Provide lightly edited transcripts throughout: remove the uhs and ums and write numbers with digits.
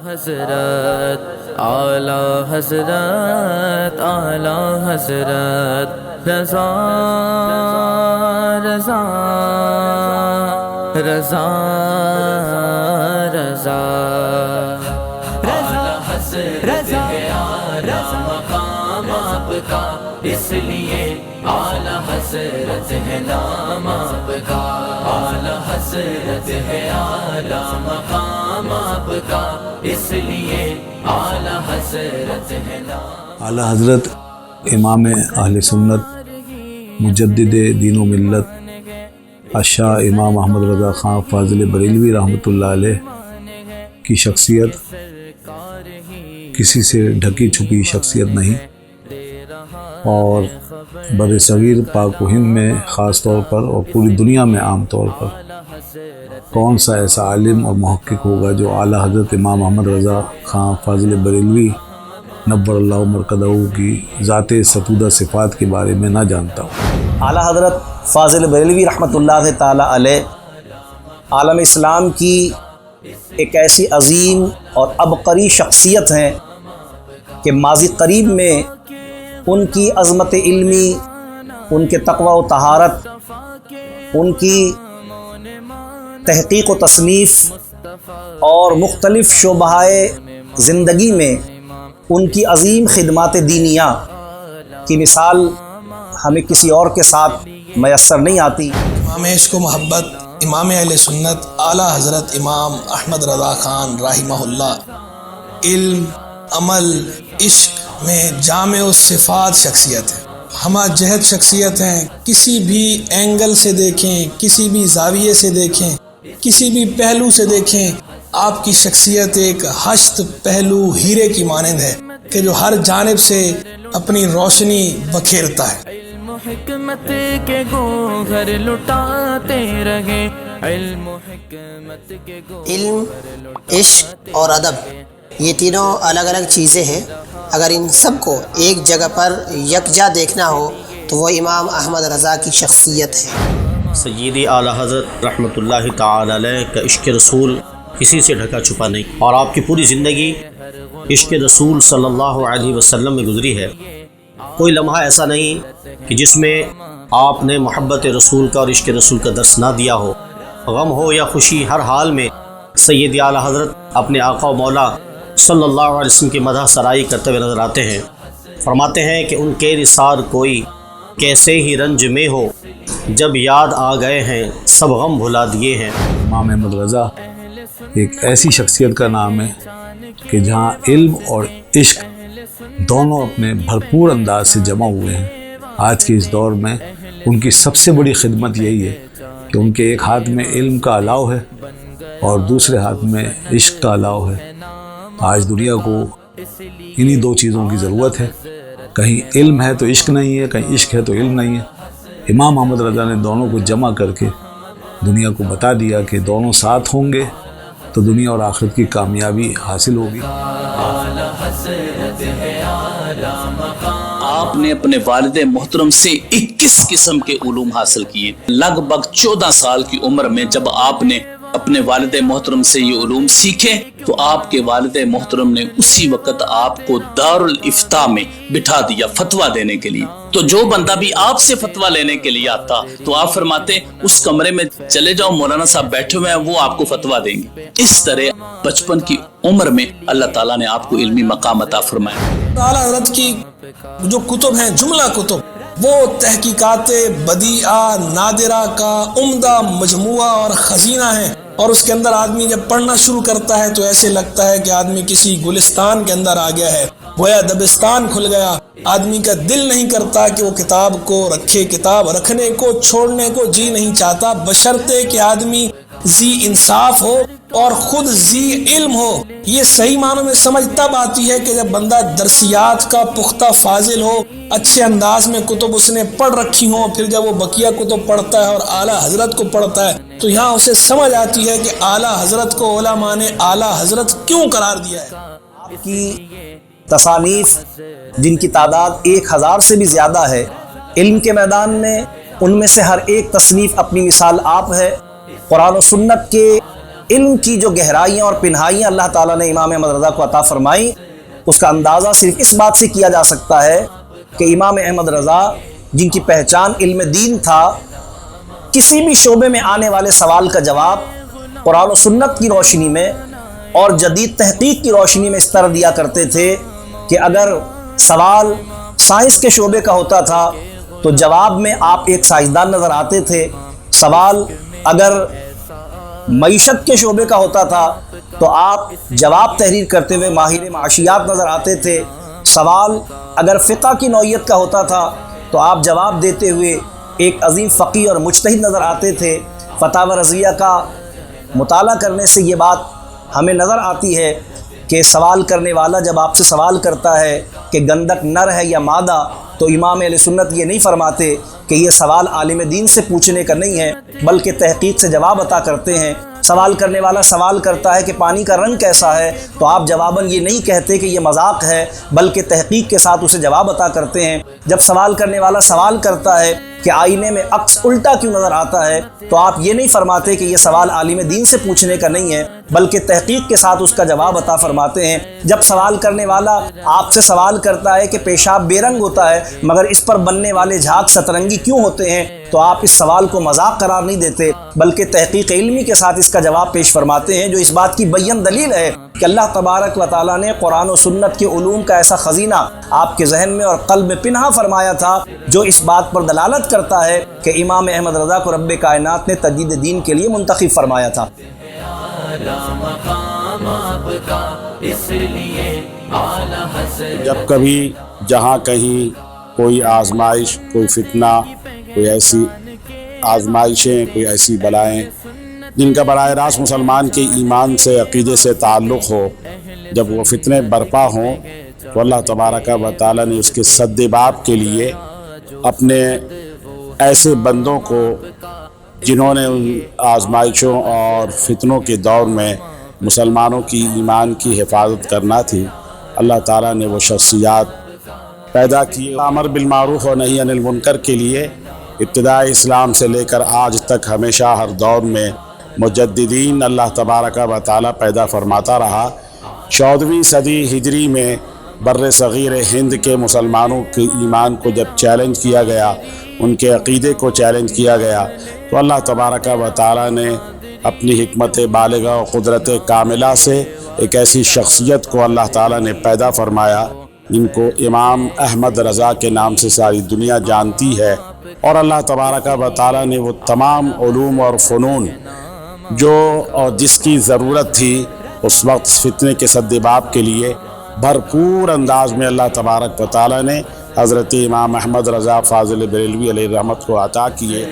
حضرت اعلی حضرت اعلی حضرت رضا رضا رضا رضا رضا رضا مقام آپ کا، اس لیے اعلی حضرت ہے نام آپ کا، اعلی حضرت ہے اعلی مقام آپ کا، اس لیے اعلی حضرت ہے نام۔ اعلی حضرت امام اہل سنت مجدد دین و ملت الشاہ امام احمد رضا خان فاضل بریلوی رحمۃ اللہ علیہ کی شخصیت کسی سے ڈھکی چھپی شخصیت نہیں، اور بر صغیر پاک و ہند میں خاص طور پر اور پوری دنیا میں عام طور پر کون سا ایسا عالم اور محقق ہوگا جو اعلیٰ حضرت امام احمد رضا خان فاضل بریلوی نبر اللہ مرکزہ کی ذات ستودہ صفات کے بارے میں نہ جانتا ہو۔ اعلیٰ حضرت فاضل بریلوی رحمۃ اللہ تعالیٰ علیہ عالم اسلام کی ایک ایسی عظیم اور عبقری شخصیت ہیں کہ ماضی قریب میں ان کی عظمت علمی، ان کے تقوی و طہارت، ان کی تحقیق و تصنیف اور مختلف شعبۂ زندگی میں ان کی عظیم خدمات دینیہ کی مثال ہمیں کسی اور کے ساتھ میسر نہیں آتی۔ امام عشق و محبت امام اہل سنت اعلیٰ حضرت امام احمد رضا خان رحمہ اللہ علم، عمل، عشق میں جامع الصفات شخصیت ہے، ہمہ جہت شخصیت ہیں۔ کسی بھی اینگل سے دیکھیں، کسی بھی زاویے سے دیکھیں، کسی بھی پہلو سے دیکھیں، آپ کی شخصیت ایک ہشت پہلو ہیرے کی مانند ہے کہ جو ہر جانب سے اپنی روشنی بکھیرتا ہے۔ علم و حکمت کے گوہر لٹاتے رہے، علم و حکمت کے گوہر علم، عشق اور ادب یہ تینوں الگ الگ چیزیں ہیں، اگر ان سب کو ایک جگہ پر یکجا دیکھنا ہو تو وہ امام احمد رضا کی شخصیت ہے۔ سیدی اعلیٰ حضرت رحمۃ اللہ تعالی علیہ کا عشق رسول کسی سے ڈھکا چھپا نہیں، اور آپ کی پوری زندگی عشق رسول صلی اللہ علیہ وسلم میں گزری ہے۔ کوئی لمحہ ایسا نہیں کہ جس میں آپ نے محبت رسول کا اور عشق رسول کا درس نہ دیا ہو۔ غم ہو یا خوشی، ہر حال میں سیدی اعلیٰ حضرت اپنے آقا و مولا صلی اللہ علیہ وسلم کی مدح سرائی کرتے ہوئے نظر آتے ہیں۔ فرماتے ہیں کہ ان کے نثار کوئی کیسے ہی رنج میں ہو، جب یاد آ گئے ہیں سب غم بھلا دیے ہیں۔ امام احمد رضا ایک ایسی شخصیت کا نام ہے کہ جہاں علم اور عشق دونوں اپنے بھرپور انداز سے جمع ہوئے ہیں۔ آج کے اس دور میں ان کی سب سے بڑی خدمت یہی ہے کہ ان کے ایک ہاتھ میں علم کا الاؤ ہے اور دوسرے ہاتھ میں عشق کا الاؤ ہے۔ آج دنیا کو انہی دو چیزوں کی ضرورت ہے، کہیں علم ہے تو عشق نہیں ہے، کہیں عشق ہے تو علم نہیں ہے۔ امام احمد رضا نے دونوں کو جمع کر کے دنیا کو بتا دیا کہ دونوں ساتھ ہوں گے تو دنیا اور آخرت کی کامیابی حاصل ہوگی۔ آپ نے اپنے والد محترم سے 21 قسم کے علوم حاصل کیے۔ لگ بھگ 14 سال کی عمر میں جب آپ نے اپنے والد محترم سے یہ علوم سیکھے تو آپ کے والد محترم نے اسی وقت آپ کو دارالافتاء میں بٹھا دیا فتویٰ دینے کے لیے۔ تو جو بندہ بھی آپ سے فتویٰ لینے کے لیے آتا تو آپ فرماتے اس کمرے میں چلے جاؤ، مولانا صاحب بیٹھے ہوئے ہیں، وہ آپ کو فتویٰ دیں گے۔ اس طرح 55 کی عمر میں اللہ تعالیٰ نے آپ کو علمی مقام عطا فرمایا۔ اعلیٰ حضرت کی جو کتب ہیں، جملہ کتب، وہ تحقیقات بدیعہ نادرہ کا عمدہ مجموعہ اور خزینہ ہے، اور اس کے اندر آدمی جب پڑھنا شروع کرتا ہے تو ایسے لگتا ہے کہ آدمی کسی گلستان کے اندر آ گیا ہے، گویا دبستان کھل گیا۔ آدمی کا دل نہیں کرتا کہ وہ کتاب کو رکھے، کتاب رکھنے کو چھوڑنے کو جی نہیں چاہتا، بشرطے کہ آدمی ذی انصاف ہو اور خود ذی علم ہو۔ یہ صحیح معنوں میں سمجھ تب آتی ہے کہ جب بندہ درسیات کا پختہ فاضل ہو، اچھے انداز میں کتب اس نے پڑھ رکھی ہوں، پھر جب وہ بقیہ کتب پڑھتا ہے اور اعلیٰ حضرت کو پڑھتا ہے تو یہاں اسے سمجھ آتی ہے کہ اعلیٰ حضرت کو علماء نے اعلیٰ حضرت کیوں قرار دیا ہے۔ آپ کی تصانیف جن کی تعداد 1000 سے بھی زیادہ ہے، علم کے میدان میں ان میں سے ہر ایک تصنیف اپنی مثال آپ ہے۔ قرآن و سنت کے علم کی جو گہرائیاں اور پنہائیاں اللہ تعالیٰ نے امام احمد رضا کو عطا فرمائیں، اس کا اندازہ صرف اس بات سے کیا جا سکتا ہے کہ امام احمد رضا جن کی پہچان علم دین تھا، کسی بھی شعبے میں آنے والے سوال کا جواب قرآن و سنت کی روشنی میں اور جدید تحقیق کی روشنی میں اس طرح دیا کرتے تھے کہ اگر سوال سائنس کے شعبے کا ہوتا تھا تو جواب میں آپ ایک سائنسدان نظر آتے تھے، سوال اگر معیشت کے شعبے کا ہوتا تھا تو آپ جواب تحریر کرتے ہوئے ماہر معاشیات نظر آتے تھے، سوال اگر فقہ کی نوعیت کا ہوتا تھا تو آپ جواب دیتے ہوئے ایک عظیم فقیہ اور مجتہد نظر آتے تھے۔ فتاوی رضویہ کا مطالعہ کرنے سے یہ بات ہمیں نظر آتی ہے کہ سوال کرنے والا جب آپ سے سوال کرتا ہے کہ گندک نر ہے یا مادہ، تو امام اہل سنت یہ نہیں فرماتے کہ یہ سوال عالم دین سے پوچھنے کا نہیں ہے، بلکہ تحقیق سے جواب عطا کرتے ہیں۔ سوال کرنے والا سوال کرتا ہے کہ پانی کا رنگ کیسا ہے، تو آپ جواباً یہ نہیں کہتے کہ یہ مذاق ہے، بلکہ تحقیق کے ساتھ اسے جواب عطا کرتے ہیں۔ جب سوال کرنے والا سوال کرتا ہے کہ آئینے میں عکس الٹا کیوں نظر آتا ہے، تو آپ یہ نہیں فرماتے کہ یہ سوال عالم دین سے پوچھنے کا نہیں ہے، بلکہ تحقیق کے ساتھ اس کا جواب عطا فرماتے ہیں۔ جب سوال کرنے والا آپ سے سوال کرتا ہے کہ پیشاب بے رنگ ہوتا ہے مگر اس پر بننے والے جھاگ سترنگی کیوں ہوتے ہیں، تو آپ اس سوال کو مذاق قرار نہیں دیتے، بلکہ تحقیق علمی کے ساتھ اس کا جواب پیش فرماتے ہیں، جو اس بات کی بین دلیل ہے کہ اللہ تبارک و تعالیٰ نے قرآن و سنت کے علوم کا ایسا خزینہ آپ کے ذہن میں اور قلب میں پنہا فرمایا تھا، جو اس بات پر دلالت کرتا ہے کہ امام احمد رضا کو رب کائنات نے تجدید دین کے لیے منتخب فرمایا تھا۔ جب کبھی جہاں کہیں کوئی آزمائش، کوئی فتنہ، کوئی ایسی آزمائشیں، کوئی ایسی بلائیں جن کا براہ راست مسلمان کے ایمان سے، عقیدے سے تعلق ہو، جب وہ فتنے برپا ہوں تو اللہ تبارک و تعالیٰ نے اس کے سد باب کے لیے اپنے ایسے بندوں کو جنہوں نے ان آزمائشوں اور فتنوں کے دور میں مسلمانوں کی ایمان کی حفاظت کرنا تھی، اللہ تعالیٰ نے وہ شخصیات پیدا کی۔ امر بالمعروف و نہی عن المنکر کے لیے ابتداء اسلام سے لے کر آج تک ہمیشہ ہر دور میں مجددین اللہ تبارک و تعالیٰ پیدا فرماتا رہا۔ 14ویں صدی ہجری میں بر صغیر ہند کے مسلمانوں کے ایمان کو جب چیلنج کیا گیا، ان کے عقیدے کو چیلنج کیا گیا، تو اللہ تبارک و تعالیٰ نے اپنی حکمت بالغہ و قدرت کاملہ سے ایک ایسی شخصیت کو اللہ تعالیٰ نے پیدا فرمایا جن کو امام احمد رضا کے نام سے ساری دنیا جانتی ہے، اور اللہ تبارک و تعالیٰ نے وہ تمام علوم اور فنون جو اور جس کی ضرورت تھی اس وقت فتنے کے سد باب کے لیے بھرپور انداز میں اللہ تبارک و تعالیٰ نے حضرت امام احمد رضا فاضل بریلوی علیہ رحمت کو عطا کیے۔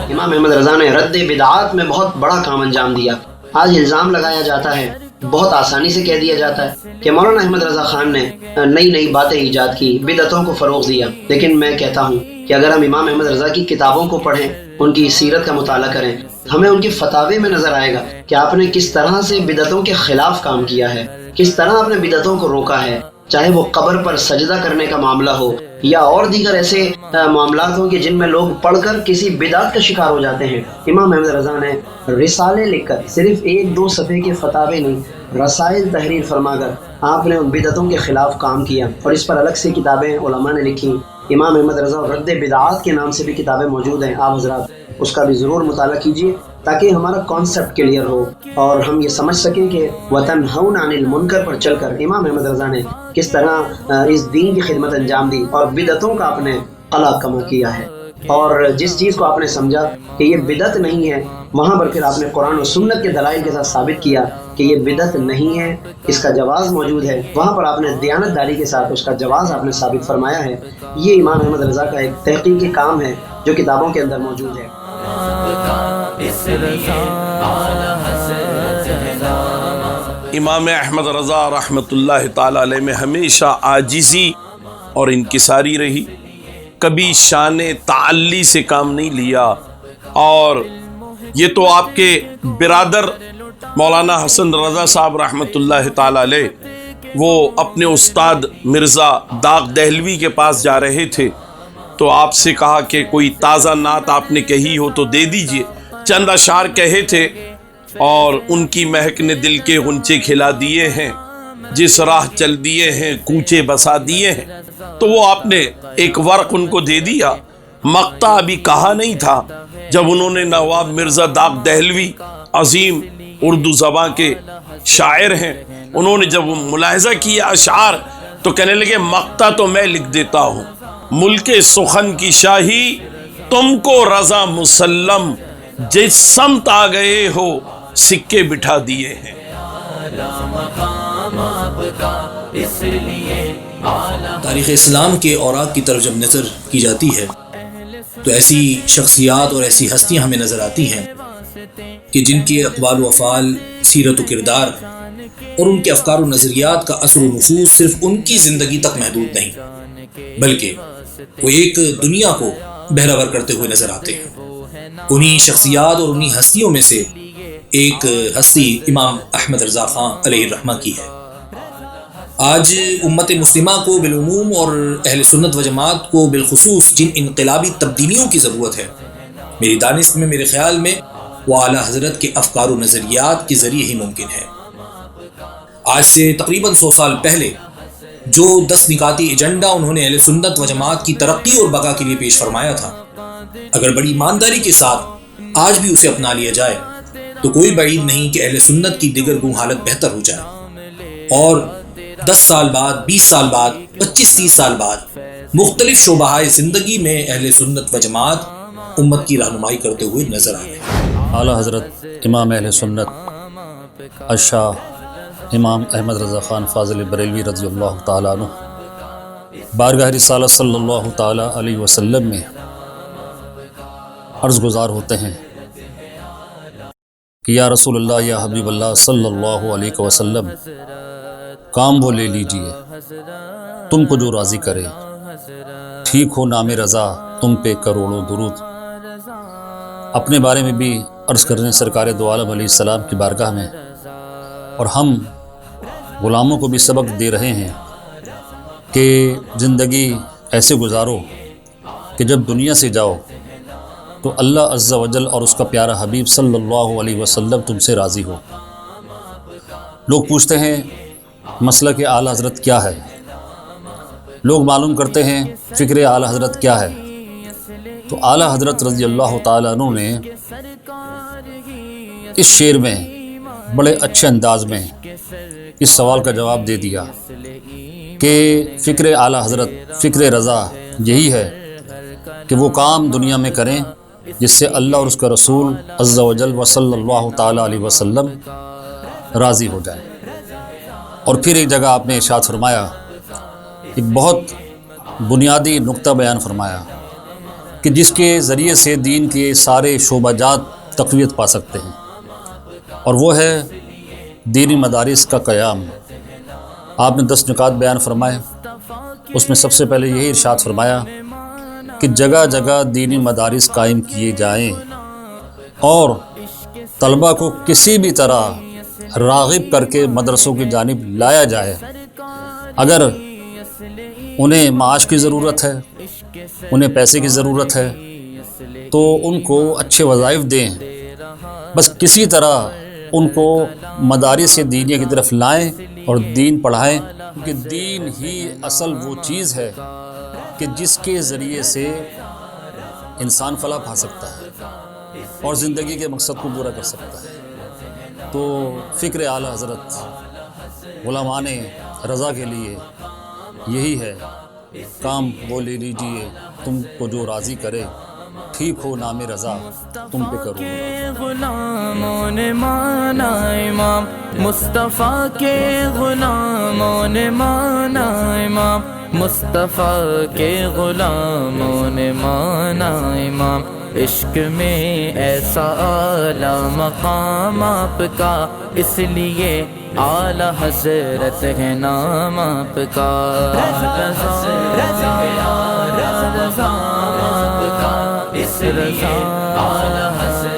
امام احمد رضا نے رد بدعات میں بہت بڑا کام انجام دیا۔ آج الزام لگایا جاتا ہے، بہت آسانی سے کہہ دیا جاتا ہے کہ مولانا احمد رضا خان نے نئی باتیں ایجاد کی، بدعتوں کو فروغ دیا، لیکن میں کہتا ہوں کہ اگر ہم امام احمد رضا کی کتابوں کو پڑھیں، ان کی سیرت کا مطالعہ کریں، ہمیں ان کی فتاوی میں نظر آئے گا کہ آپ نے کس طرح سے بدعتوں کے خلاف کام کیا ہے، کس طرح آپ نے بدعتوں کو روکا ہے، چاہے وہ قبر پر سجدہ کرنے کا معاملہ ہو یا اور دیگر ایسے معاملات ہوں کہ جن میں لوگ پڑھ کر کسی بدعت کا شکار ہو جاتے ہیں۔ امام احمد رضا نے رسالے لکھ کر، صرف 1-2 صفحے کے فتاوی نہیں، رسائل تحریر فرما کر آپ نے ان بدعتوں کے خلاف کام کیا، اور اس پر الگ سے کتابیں علماء نے لکھی۔ امام احمد رضا رد بدعات کے نام سے بھی کتابیں موجود ہیں، آپ حضرات اس کا بھی ضرور مطالعہ کیجیے تاکہ ہمارا کانسیپٹ کلیئر ہو اور ہم یہ سمجھ سکیں کہ وتنہون عن المنکر پر چل کر امام احمد رضا نے کس طرح اس دین کی خدمت انجام دی اور بدعتوں کا آپ نے قلع کما کیا ہے۔ اور جس چیز کو آپ نے سمجھا کہ یہ بدعت نہیں ہے، وہاں پر پھر آپ نے قرآن و سنت کے دلائل کے ساتھ ثابت کیا کہ یہ بدعت نہیں ہے، اس کا جواز موجود ہے، وہاں پر آپ نے دیانت داری کے ساتھ اس کا جواز آپ نے ثابت فرمایا ہے۔ یہ امام احمد رضا کا ایک تحقیقی کام ہے جو کتابوں کے اندر موجود ہے۔ امام احمد رضا رحمۃ اللہ تعالی علیہ میں ہمیشہ عاجزی اور انکساری رہی، کبھی شان تعلی سے کام نہیں لیا، اور یہ تو آپ کے برادر مولانا حسن رضا صاحب رحمۃ اللہ تعالی علیہ وہ اپنے استاد مرزا داغ دہلوی کے پاس جا رہے تھے تو آپ سے کہا کہ کوئی تازہ نعت آپ نے کہی ہو تو دے دیجئے۔ چند اشعار کہے تھے اور ان کی مہک نے دل کے غنچے کھلا دیے ہیں، جس راہ چل دیے ہیں کوچے بسا دیے ہیں۔ تو وہ آپ نے ایک ورق ان کو دے دیا۔ مقطع ابھی کہا نہیں تھا جب انہوں نے نواب مرزا داغ دہلوی، عظیم اردو زبان کے شاعر ہیں، انہوں نے جب ملاحظہ کیا اشعار تو کہنے لگے مقطع تو میں لکھ دیتا ہوں، ملک سخن کی شاہی تم کو رضا مسلم، جس سمت آ گئے ہو سکے بٹھا دیے ہیں۔ تاریخ اسلام کے اوراق کی طرف جب نظر کی جاتی ہے تو ایسی شخصیات اور ایسی ہستیاں ہمیں نظر آتی ہیں کہ جن کے اقوال و افعال، سیرت و کردار اور ان کے افکار و نظریات کا اثر و نفوذ صرف ان کی زندگی تک محدود نہیں، بلکہ وہ ایک دنیا کو بہرور کرتے ہوئے نظر آتے ہیں۔ انہی شخصیات اور انہی ہستیوں میں سے ایک ہستی امام احمد رضا خان علیہ الرحمہ کی ہے۔ آج امت مسلمہ کو بالعموم اور اہل سنت و جماعت کو بالخصوص جن انقلابی تبدیلیوں کی ضرورت ہے، میری دانست میں، میرے خیال میں وہ اعلیٰ حضرت کے افکار و نظریات کے ذریعے ہی ممکن ہے۔ آج سے تقریباً 100 سال پہلے جو 10 نکاتی ایجنڈا انہوں نے اہل سنت و جماعت کی ترقی اور بقا کے لیے پیش فرمایا تھا، اگر بڑی ایمانداری کے ساتھ آج بھی اسے اپنا لیا جائے تو کوئی بعید نہیں کہ اہل سنت کی دیگر گوں حالت بہتر ہو جائے، اور 10 سال بعد، 20 سال بعد، 25-30 سال بعد مختلف شعبۂ زندگی میں اہل سنت و جماعت امت کی رہنمائی کرتے ہوئے نظر آ رہے ہیں۔ اعلیٰ حضرت امام اہل سنت الشاہ امام احمد رضا خان فاضل بریلوی رضی اللہ تعالیٰ عنہ بارگاہ رسالت صلی اللہ تعالیٰ علیہ وسلم میں عرض گزار ہوتے ہیں کہ یا رسول اللہ، یا حبیب اللہ صلی اللہ علیہ وسلم، کام وہ لے لیجئے تم کو جو راضی کرے، ٹھیک ہو نام رضا تم پہ کروڑوں درود۔ اپنے بارے میں بھی عرض کرنے سرکار دو عالم علیہ السلام کی بارگاہ میں، اور ہم غلاموں کو بھی سبق دے رہے ہیں کہ زندگی ایسے گزارو کہ جب دنیا سے جاؤ تو اللہ عز و جل اور اس کا پیارا حبیب صلی اللہ علیہ وسلم تم سے راضی ہو۔ لوگ پوچھتے ہیں مسئلہ کہ اعلیٰ حضرت کیا ہے، لوگ معلوم کرتے ہیں فکر اعلیٰ حضرت کیا ہے، تو اعلیٰ حضرت رضی اللہ تعالیٰ عنہ نے اس شعر میں بڑے اچھے انداز میں اس سوال کا جواب دے دیا کہ فکر اعلیٰ حضرت، فکر رضا یہی ہے کہ وہ کام دنیا میں کریں جس سے اللہ اور اس کا رسول عز و جل و صلی اللہ تعالیٰ علیہ وسلم راضی ہو جائے۔ اور پھر ایک جگہ آپ نے ارشاد فرمایا، ایک بہت بنیادی نقطہ بیان فرمایا کہ جس کے ذریعے سے دین کے سارے شعبہ جات تقویت پا سکتے ہیں، اور وہ ہے دینی مدارس کا قیام۔ آپ نے 10 نکات بیان فرمائے، اس میں سب سے پہلے یہی ارشاد فرمایا کہ جگہ جگہ دینی مدارس قائم کیے جائیں اور طلبہ کو کسی بھی طرح راغب کر کے مدرسوں کی جانب لایا جائے۔ اگر انہیں معاش کی ضرورت ہے، انہیں پیسے کی ضرورت ہے، تو ان کو اچھے وظائف دیں، بس کسی طرح ان کو مدارس دینیہ کی طرف لائیں اور دین پڑھائیں، کیونکہ دین ہی اصل وہ چیز ہے کہ جس کے ذریعے سے انسان فلاح پا سکتا ہے اور زندگی کے مقصد کو پورا کر سکتا ہے۔ تو فکر اعلیٰ حضرت غلامان رضا کے لیے یہی ہے، کام وہ لے لیجئے تم کو جو راضی کرے، ٹھیک ہو نام رضا تم پہ کرو۔ غلاموں نے مانا امام مصطفیٰ کے، غلاموں نے مانا امام مصطفیٰ کے، غلاموں نے مانا امام۔ عشق میں ایسا اعلیٰ مقام آپ کا، اس لیے اعلیٰ حضرت ہے نام آپ کا۔ رضا آپ کا، اس لیے اعلیٰ حضرت